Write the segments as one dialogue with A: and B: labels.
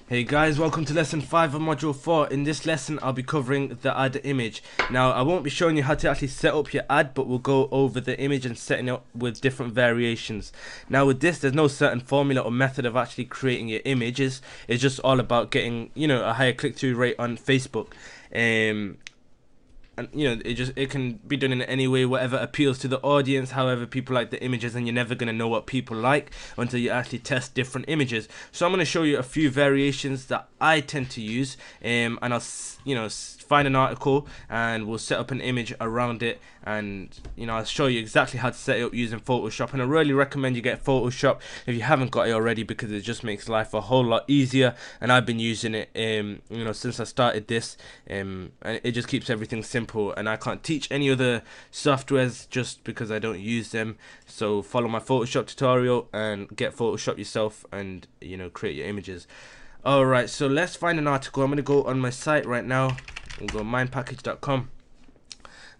A: Hey guys, welcome to lesson 5 of module 4. In this lesson I'll be covering the ad image. Now I won't be showing you how to actually set up your ad, but we'll go over the image and setting it up with different variations. Now with this, there's no certain formula or method of actually creating your images. It's just all about getting, a higher click-through rate on Facebook. And it can be done in any way, whatever appeals to the audience, however people like the images, and you're never going to know what people like until you actually test different images. So I'm going to show you a few variations that I tend to use, and I'll find an article and we'll set up an image around it, and I'll show you exactly how to set it up using Photoshop. And I really recommend you get Photoshop if you haven't got it already, because it just makes life a whole lot easier, and I've been using it since I started this, and it just keeps everything simple, and I can't teach any other softwares just because I don't use them. So follow my Photoshop tutorial and get Photoshop yourself, and create your images. Alright, so let's find an article. I'm going to go on my site right now. We'll go mindpackage.com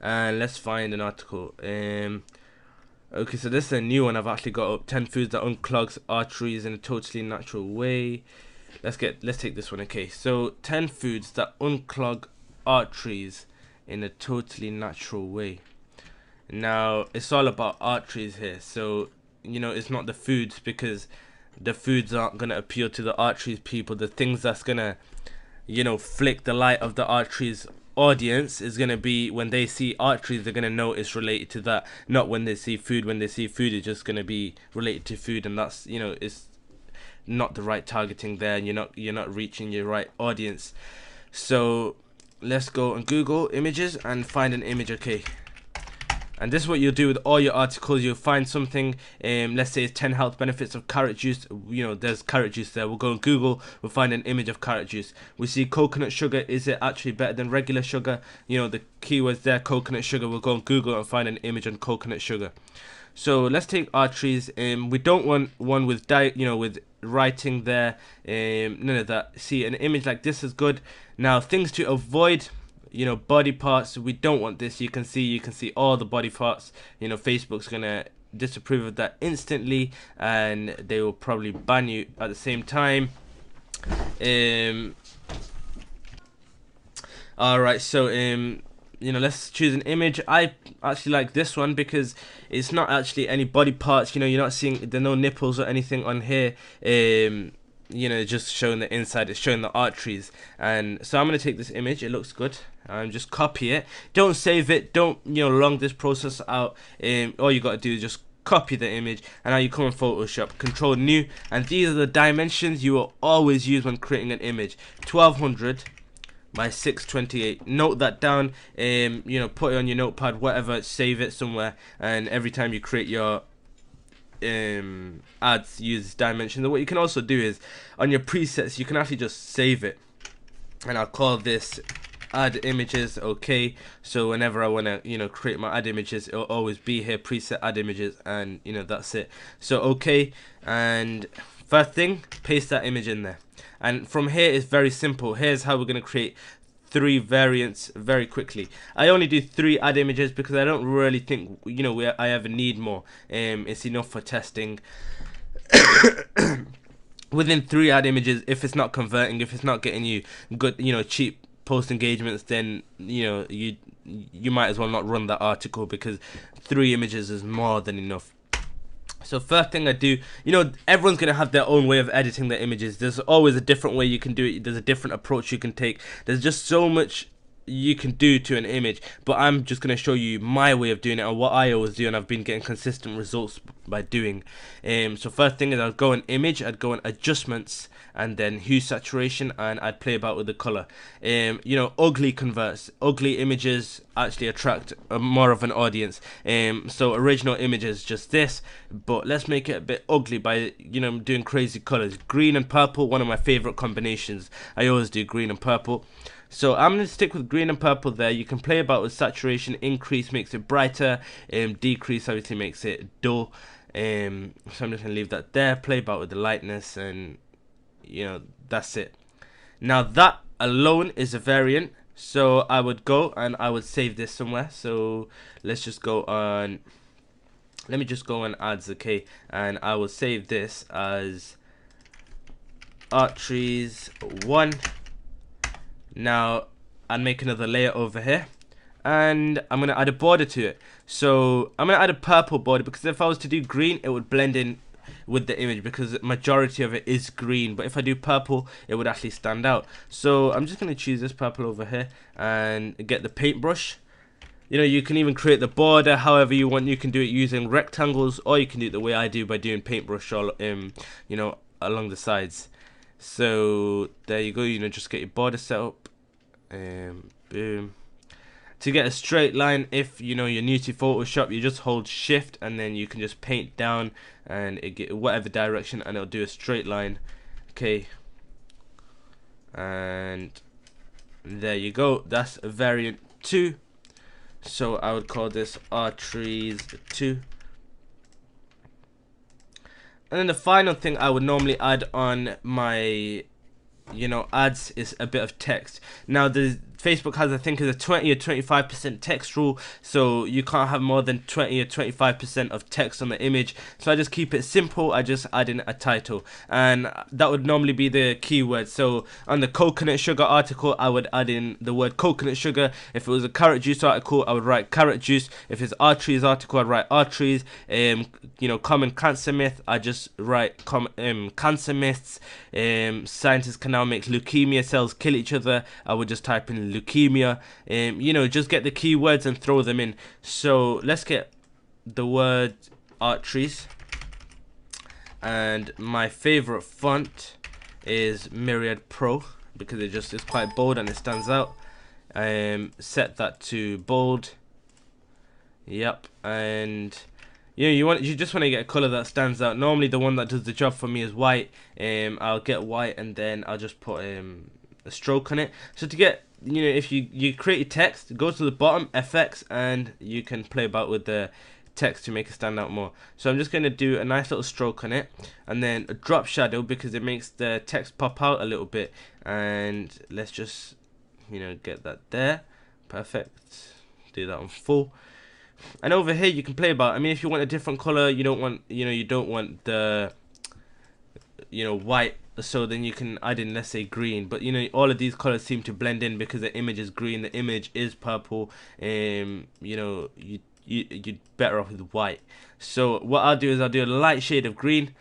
A: and let's find an article. Okay, so this is a new one I've actually got up. 10 foods that unclogs arteries in a totally natural way. Let's take this one. Okay, so 10 foods that unclog arteries in a totally natural way. Now it's all about arteries here, so it's not the foods, because the foods aren't gonna appeal to the arteries people. The things that's gonna flick the light of the arteries audience is gonna be when they see arteries, they're gonna know it's related to that, not when they see food. When they see food, it's just gonna be related to food, and that's it's not the right targeting there, and you're not reaching your right audience. So let's go on Google Images and find an image. Okay, and this is what you'll do with all your articles. You'll find something, let's say it's 10 health benefits of carrot juice. There's carrot juice there. We'll go on Google, we'll find an image of carrot juice. We see coconut sugar. Is it actually better than regular sugar? The keywords there, coconut sugar. We'll go on Google and find an image on coconut sugar. So let's take arteries. We don't want one with with writing there, none of that. See, an image like this is good. Now, things to avoid: body parts. We don't want this. You can see all the body parts. Facebook's gonna disapprove of that instantly, and they will probably ban you at the same time. All right, so let's choose an image. I actually like this one because it's not actually any body parts. You're not seeing, there are no nipples or anything on here. Just showing the inside, it's showing the arteries. And so I'm going to take this image. It looks good. Just copy it. Don't save it. Don't long this process out. All you got to do is just copy the image, and now you come in Photoshop, control new, and these are the dimensions you will always use when creating an image: 1200 by 628. Note that down. Put it on your notepad, whatever, save it somewhere, and every time you create your ads, use dimensions. And what you can also do is, on your presets, you can actually just save it, and I'll call this add images. Okay, so whenever I want to create my ad images, it'll always be here, preset add images, and that's it. So okay, and first thing, paste that image in there, and from here it's very simple. Here's how we're going to create 3 variants very quickly. I only do 3 ad images because I don't really think I ever need more. It's enough for testing. Within 3 ad images, if it's not converting, if it's not getting you good cheap post engagements, then you might as well not run that article, because 3 images is more than enough. So first thing I do, everyone's going to have their own way of editing their images. There's always a different way you can do it. There's a different approach you can take. There's just so much you can do to an image, but I'm just going to show you my way of doing it and what I always do, and I've been getting consistent results by doing. So first thing is, I'd go in image, I'd go in adjustments, and then hue saturation, and I'd play about with the color. Ugly converts. Ugly images actually attract more of an audience. So original images, just this, but let's make it a bit ugly by doing crazy colors. Green and purple, one of my favorite combinations. I always do green and purple. So I'm going to stick with green and purple there. You can play about with saturation. Increase makes it brighter. Decrease obviously makes it dull. So I'm just going to leave that there. Play about with the lightness, and that's it. Now that alone is a variant. So I would go and I would save this somewhere. So let's just go on. Let me just go on ads, okay, and I will save this as arteries 1. Now I'll make another layer over here, and I'm going to add a border to it. So I'm going to add a purple border, because if I was to do green, it would blend in with the image, because the majority of it is green. But if I do purple, it would actually stand out. So I'm just going to choose this purple over here and get the paintbrush. You know, you can even create the border however you want. You can do it using rectangles, or you can do it the way I do by doing paintbrush all you know, along the sides. So there you go. You know, just get your border set up. Boom. To get a straight line, if you know you're new to Photoshop, you just hold shift and then you can just paint down, and it get whatever direction, and it'll do a straight line. Okay, and there you go. That's a variant 2. So I would call this arteries 2. And then the final thing I would normally add on my, you know, ads is a bit of text. Now the Facebook has, I think, is a 20 or 25% text rule, so you can't have more than 20 or 25% of text on the image. So I just keep it simple. I just add in a title, and that would normally be the keyword. So on the coconut sugar article, I would add in the word coconut sugar. If it was a carrot juice article, I would write carrot juice. If it's arteries article, I'd write arteries. You know, common cancer myth, I just write cancer myths. Scientists can now make leukemia cells kill each other, I would just type in leukemia. You know, just get the keywords and throw them in. So let's get the word arteries, and my favorite font is Myriad Pro, because it just is quite bold and it stands out. Set that to bold. Yep. And you just want to get a color that stands out. Normally the one that does the job for me is white. I'll get white, and then I'll just put a stroke on it. So to get, you know, if you create your text, go to the bottom, FX, and you can play about with the text to make it stand out more. So I'm just going to do a nice little stroke on it, and then a drop shadow, because it makes the text pop out a little bit. And let's just, you know, get that there. Perfect. Do that on full. And over here you can play about. I mean, if you want a different color, you don't want the, you know, white, so then you can add in, let's say, green. But you know, all of these colors seem to blend in because the image is green, the image is purple. You know, you're better off with white. So what I'll do is I'll do a light shade of green,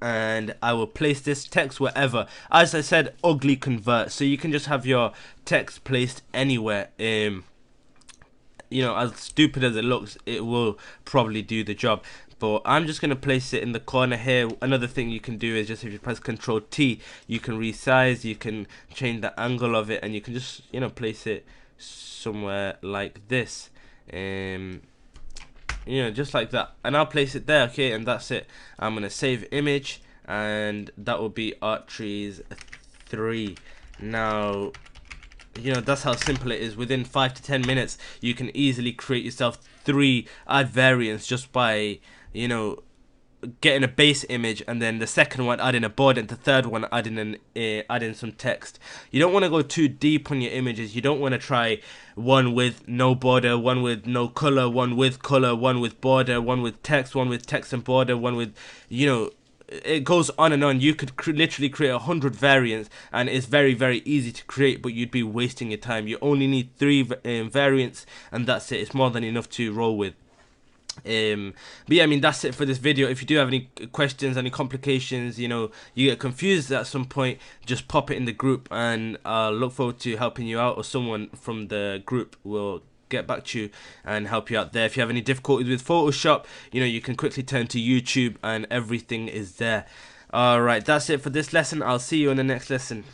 A: and I will place this text wherever. As I said, ugly convert, so you can just have your text placed anywhere. You know, as stupid as it looks, it will probably do the job. But I'm just going to place it in the corner here. Another thing you can do is just, if you press Ctrl T, you can resize, you can change the angle of it, and you can just, you know, place it somewhere like this. You know, just like that. And I'll place it there, okay, and that's it. I'm going to save image, and that will be arteries 3. Now, you know, that's how simple it is. Within 5 to 10 minutes, you can easily create yourself 3 ad variants just by, you know, getting a base image, and then the second one adding a border, and the third one adding some text. You don't want to go too deep on your images. You don't want to try one with no border, one with no color, one with color, one with border, one with text and border, one with, you know, it goes on and on. You could literally create 100 variants, and it's very, very easy to create, but you'd be wasting your time. You only need 3 variants, and that's it. It's more than enough to roll with. But yeah, I mean, that's it for this video. If you do have any questions, any complications, you know, you get confused at some point, just pop it in the group, and I'll look forward to helping you out, or someone from the group will get back to you and help you out there. If you have any difficulties with Photoshop, you know, you can quickly turn to YouTube, and everything is there. Alright, that's it for this lesson. I'll see you in the next lesson.